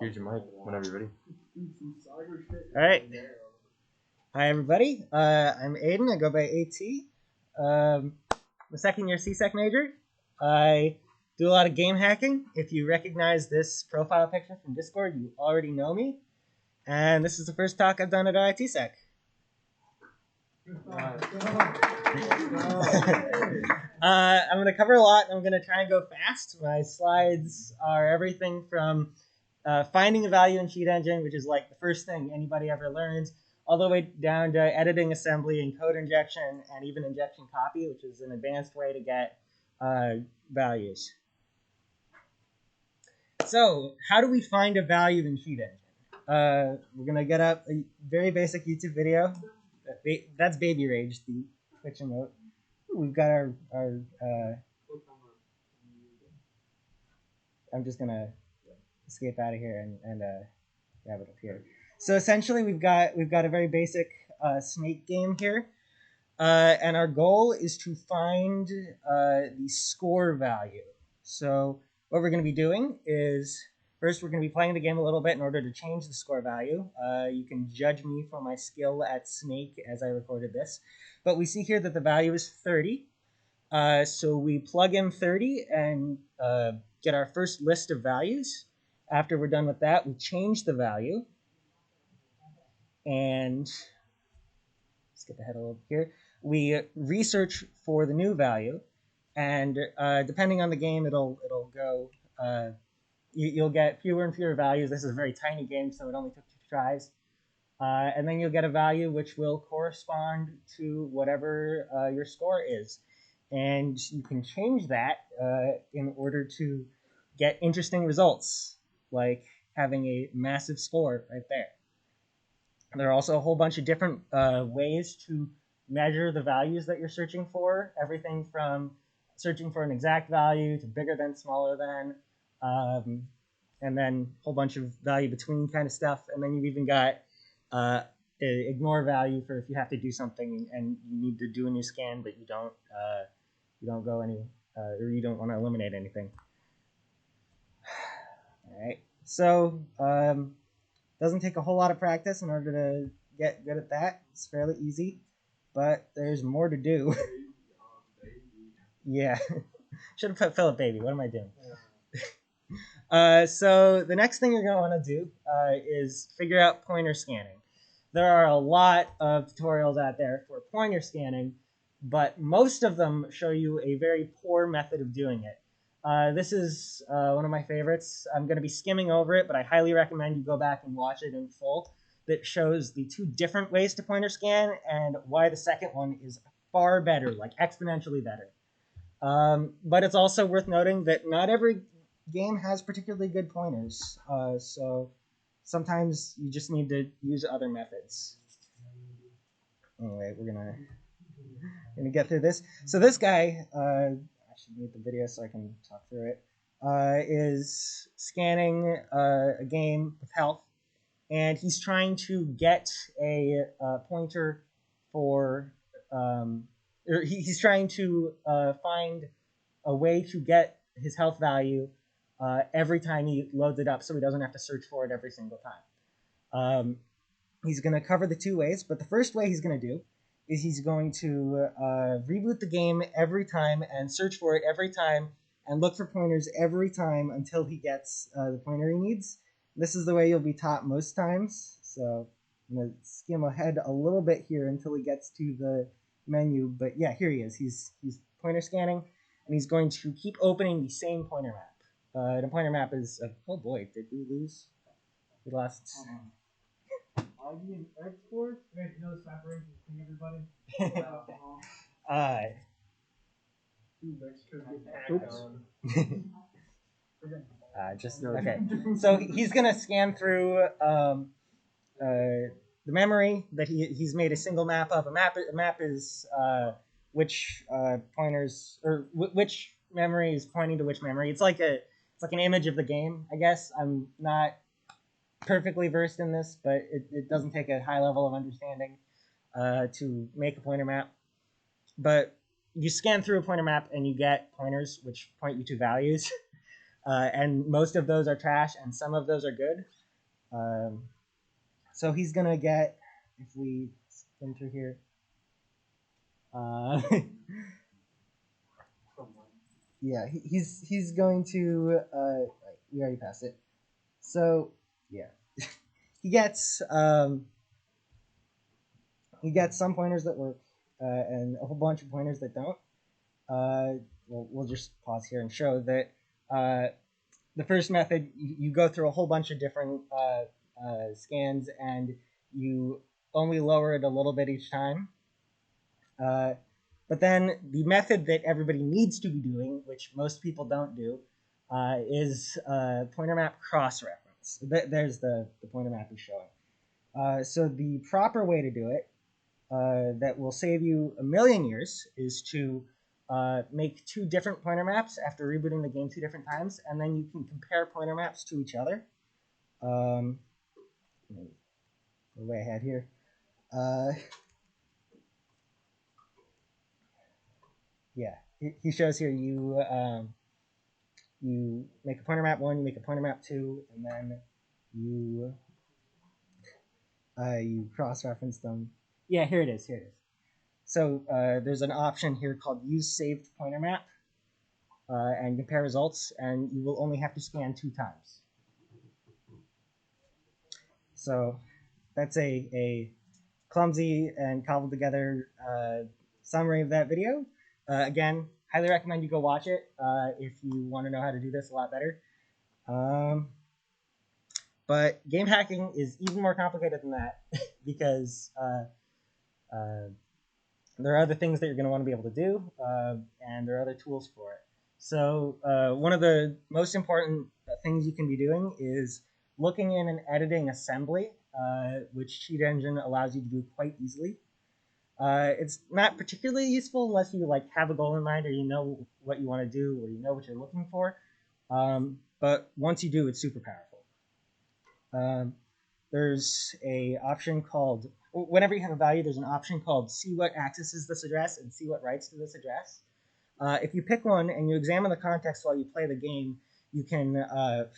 Here's your mic whenever you're ready. All right. Hi, everybody. I'm Aiden. I go by AT. I'm a second-year CSEC major. I do a lot of game hacking. If you recognize this profile picture from Discord, you already know me. And this is the first talk I've done at ITSEC. I'm going to cover a lot. I'm going to try and go fast. My slides are everything from finding a value in Cheat Engine, which is like the first thing anybody ever learns, all the way down to editing, assembly, and code injection, and even injection copy, which is an advanced way to get values. So how do we find a value in Cheat Engine? We're going to get up a very basic YouTube video. That's Baby Rage, the Twitch emote. We've got our I'm just going to escape out of here and grab it up here. So essentially, we've got a very basic snake game here, and our goal is to find the score value. So what we're going to be doing is first we're going to be playing the game a little bit in order to change the score value. You can judge me for my skill at snake as I recorded this, but we see here that the value is 30. So we plug in 30 and get our first list of values. After we're done with that, we change the value. And skip ahead a little bit here. We research for the new value. And depending on the game, it'll go, you'll get fewer and fewer values. This is a very tiny game, so it only took 2 tries. And then you'll get a value which will correspond to whatever your score is. And you can change that in order to get interesting results, like having a massive score right there. There are also a whole bunch of different ways to measure the values that you're searching for, everything from searching for an exact value to bigger than, smaller than, and then a whole bunch of value between kind of stuff. And then you've even got ignore value for if you have to do something and you need to do a new scan, but you don't go any, or you don't want to eliminate anything. All right. So doesn't take a whole lot of practice in order to get good at that. It's fairly easy, but there's more to do. Yeah. Should have put Philip Baby. What am I doing? So the next thing you're going to want to do is figure out pointer scanning. There are a lot of tutorials out there for pointer scanning, but most of them show you a very poor method of doing it. This is one of my favorites. I'm going to be skimming over it, but I highly recommend you go back and watch it in full. That shows the 2 different ways to pointer scan and why the second one is far better, like exponentially better. But it's also worth noting that not every game has particularly good pointers. So sometimes you just need to use other methods. Anyway, we're gonna get through this. So this guy, I should mute the video so I can talk through it, is scanning a game with health, and he's trying to get a pointer for, or he's trying to find a way to get his health value every time he loads it up so he doesn't have to search for it every single time. He's going to cover the 2 ways, but the first way he's going to do is he's going to reboot the game every time and search for it every time and look for pointers every time until he gets the pointer he needs. This is the way you'll be taught most times. So I'm going to skim ahead a little bit here until he gets to the menu. But yeah, here he is. He's pointer scanning, and he's going to keep opening the same pointer map. The pointer map is, oh boy, did we lose? We lost. Arguing export? There's no separation between everybody. Just okay. So he's gonna scan through the memory that he's made a single map of. A map is which pointers or which memory is pointing to which memory. It's like an image of the game, I guess. I'm not perfectly versed in this, but it doesn't take a high level of understanding to make a pointer map. But you scan through a pointer map and you get pointers which point you to values. and most of those are trash, and some of those are good. So he's gonna get, if we enter here, yeah, he's going to. We already passed it. So yeah, he gets some pointers that work, and a whole bunch of pointers that don't. We'll just pause here and show that the first method, you go through a whole bunch of different scans, and you only lower it a little bit each time. But then the method that everybody needs to be doing, which most people don't do, is pointer map cross-reference. There's the pointer map he's showing. So the proper way to do it, that will save you a million years, is to make two different pointer maps after rebooting the game 2 different times, and then you can compare pointer maps to each other. Go way ahead here. Yeah, he shows here you make a pointer map 1, you make a pointer map 2, and then you cross-reference them. Yeah, here it is. So there's an option here called Use Saved Pointer Map, and compare results, and you will only have to scan 2 times. So that's a clumsy and cobbled together summary of that video. Again, highly recommend you go watch it if you want to know how to do this a lot better. But game hacking is even more complicated than that because there are other things that you're going to want to be able to do, and there are other tools for it. So one of the most important things you can be doing is looking in and editing assembly, which Cheat Engine allows you to do quite easily. It's not particularly useful unless you like have a goal in mind, or you know what you want to do, or you know what you're looking for. But once you do, it's super powerful. There's a option called, whenever you have a value, there's an option called see what accesses this address and see what writes to this address. If you pick one and you examine the context while you play the game, you can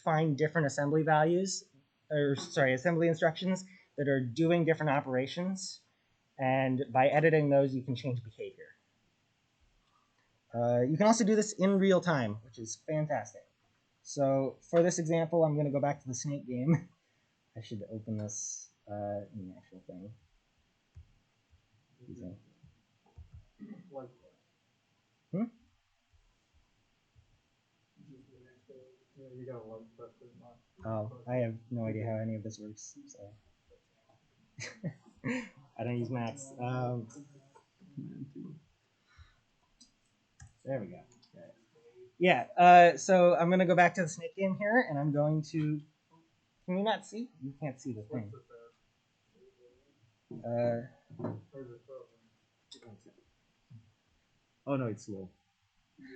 find different assembly values, assembly instructions that are doing different operations. And by editing those, you can change behavior. You can also do this in real time, which is fantastic. So for this example, I'm going to go back to the snake game. I should open this in the actual thing. Hmm? Oh, I have no idea how any of this works. So I don't use Max. There we go. Yeah, so I'm going to go back to the snake game here, and I'm going to... Can you not see? You can't see the thing. Oh no, it's slow.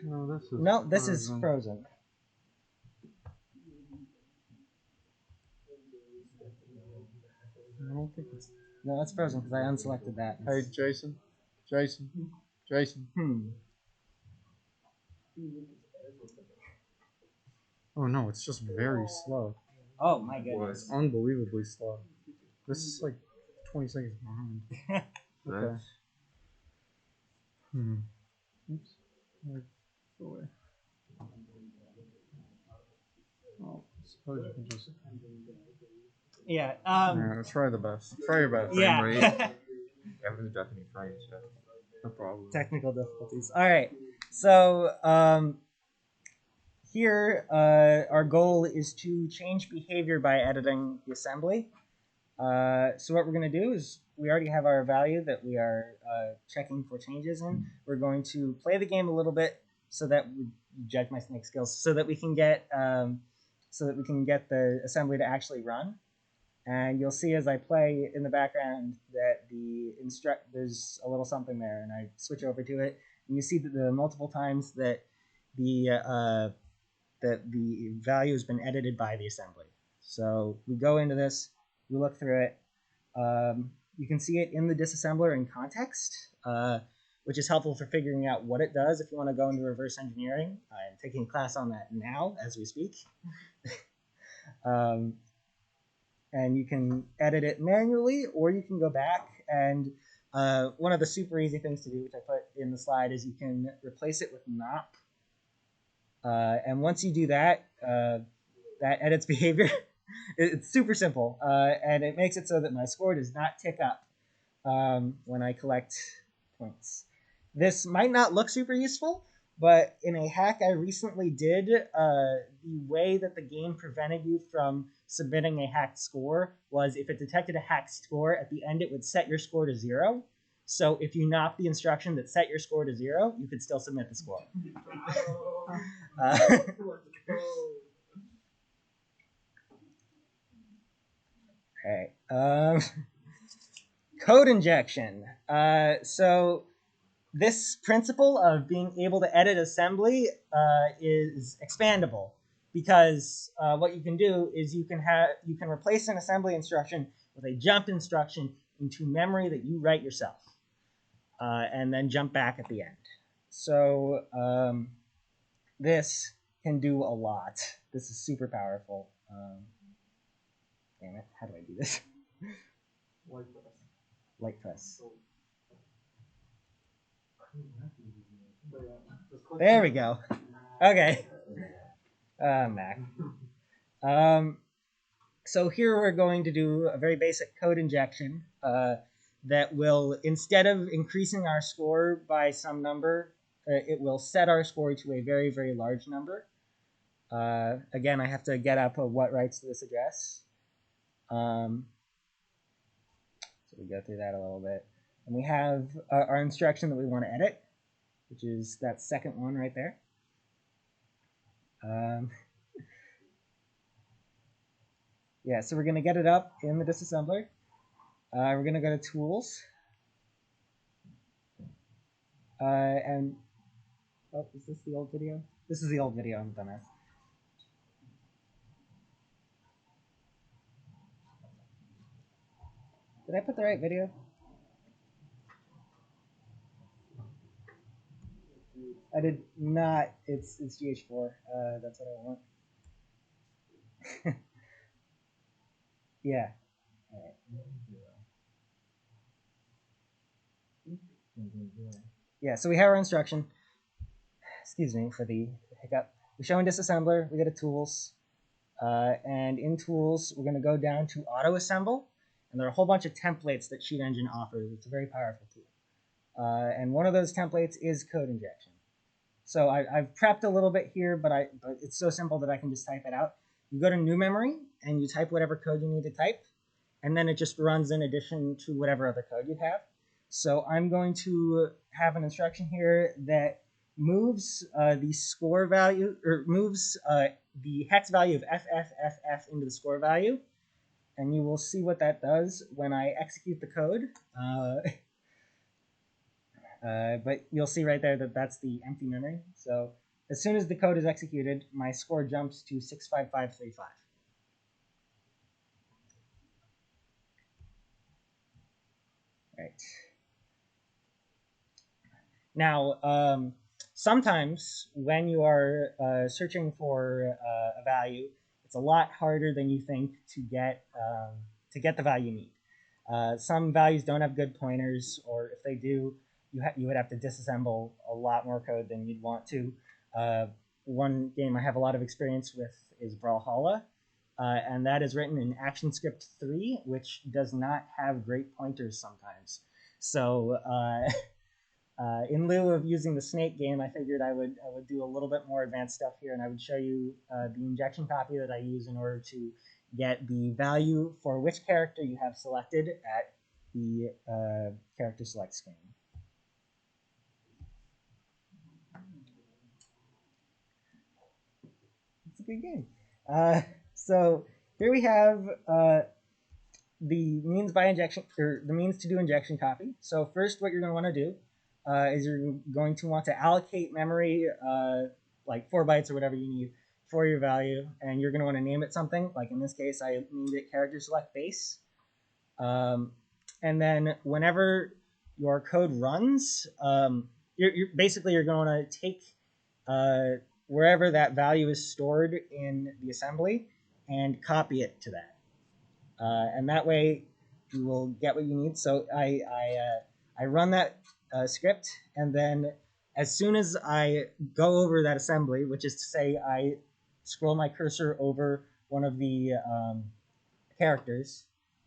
No, This is frozen. I don't think it's. No, it's frozen because I unselected that. Hey, Jason. Oh no, it's just very slow. Oh my It's goodness. unbelievably slow. This is like 20 seconds behind. Okay. Oops. Go away. Oh, I suppose you can just. Yeah. Yeah, try the best. Try your best. Yeah. Everyone's definitely trying stuff. No problem. Technical difficulties. All right. So here, our goal is to change behavior by editing the assembly. So what we're going to do is we already have our value that we are checking for changes in. We're going to play the game a little bit so that we judge my snake skills, so that we can get the assembly to actually run. And you'll see as I play in the background that there's a little something there, and I switch over to it, and you see that the multiple times that the value has been edited by the assembly. So we go into this, we look through it. You can see it in the disassembler in context. which is helpful for figuring out what it does if you want to go into reverse engineering. I'm taking a class on that now as we speak. And you can edit it manually, or you can go back and one of the super easy things to do, which I put in the slide, is you can replace it with NOP. And once you do that, that edits behavior. It's super simple, and it makes it so that my score does not tick up when I collect points. This might not look super useful, but in a hack I recently did, the way that the game prevented you from submitting a hacked score was if it detected a hacked score, at the end it would set your score to 0. So if you knocked the instruction that set your score to 0, you could still submit the score. Okay. Code injection. So this principle of being able to edit assembly is expandable, because what you can do is you can replace an assembly instruction with a jump instruction into memory that you write yourself, and then jump back at the end. So this can do a lot. This is super powerful. Damn it, how do I do this? Light press. There we go. Okay. Mac. So here we're going to do a very basic code injection that will, instead of increasing our score by some number, it will set our score to a very, very large number. Again, I have to get up what writes to this address. So we go through that a little bit. And we have our instruction that we want to edit, which is that second one right there. Yeah, so we're going to get it up in the disassembler. We're going to go to Tools. And, oh, is this the old video? This is the old video, I'm dumbass. Did I put the right video? I did not. It's GH4. That's what I want. Yeah. All right. Yeah, so we have our instruction. Excuse me for the hiccup. We show in disassembler, we go to Tools. And in Tools, we're going to go down to Auto Assemble. And there are a whole bunch of templates that Sheet Engine offers. It's a very powerful tool. And one of those templates is code injection. So I've prepped a little bit here, but it's so simple that I can just type it out. You go to New Memory, and you type whatever code you need to type. And then it just runs in addition to whatever other code you have. So I'm going to have an instruction here that moves the score value, or moves the hex value of FFFF into the score value. And you will see what that does when I execute the code. But you'll see right there that that's the empty memory. So as soon as the code is executed, my score jumps to 65535. Right. Now, sometimes when you are searching for a value, it's a lot harder than you think to get the value you need. Some values don't have good pointers, or if they do, you would have to disassemble a lot more code than you'd want to. One game I have a lot of experience with is Brawlhalla, and that is written in ActionScript 3, which does not have great pointers sometimes. So in lieu of using the snake game, I figured I would do a little bit more advanced stuff here, and I would show you the injection copy that I use in order to get the value for which character you have selected at the character select screen. It's a good game. So here we have the means by injection, or the means to do injection copy. So first, what you're going to want to do is you're going to want to allocate memory, like 4 bytes or whatever you need for your value, and you're going to want to name it something. Like in this case, I named it character select base. And then whenever your code runs, you're basically you're going to take wherever that value is stored in the assembly and copy it to that, and that way you will get what you need. So I run that script, and then as soon as I go over that assembly, which is to say I scroll my cursor over one of the characters,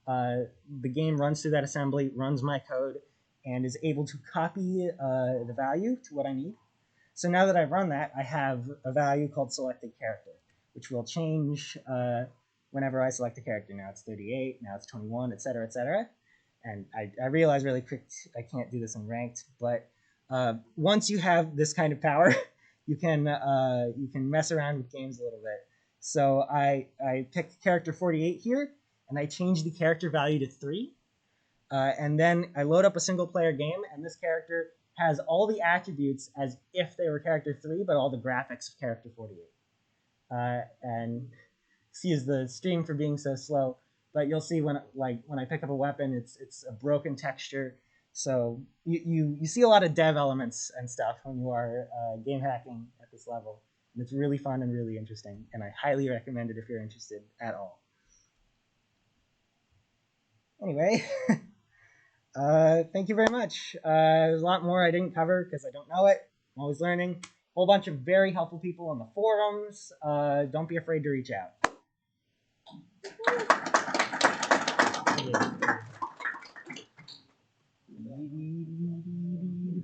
the game runs through that assembly, runs my code, and is able to copy the value to what I need. So now that I've run that, I have a value called selected character, which will change whenever I select a character. Now it's 38, now it's 21, etc., etc. And I realize really quick I can't do this in ranked, but once you have this kind of power, you can mess around with games a little bit. So I pick character 48 here, and I change the character value to 3. And then I load up a single player game, and this character has all the attributes as if they were character 3, but all the graphics of character 48. And excuse the stream for being so slow, but you'll see when I pick up a weapon, it's a broken texture. So you see a lot of dev elements and stuff when you are game hacking at this level. And it's really fun and really interesting, and I highly recommend it if you're interested at all. Anyway, thank you very much. There's a lot more I didn't cover because I don't know it. I'm always learning. A whole bunch of very helpful people on the forums. Don't be afraid to reach out.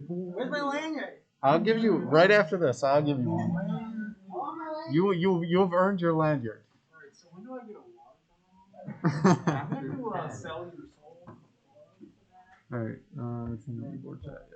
Where's my lanyard? I'll give you right after this. I'll give you one. You've earned your lanyard. Alright, so when do I get a water? I'm going to sell your soul. All right. It's in the keyboard chat.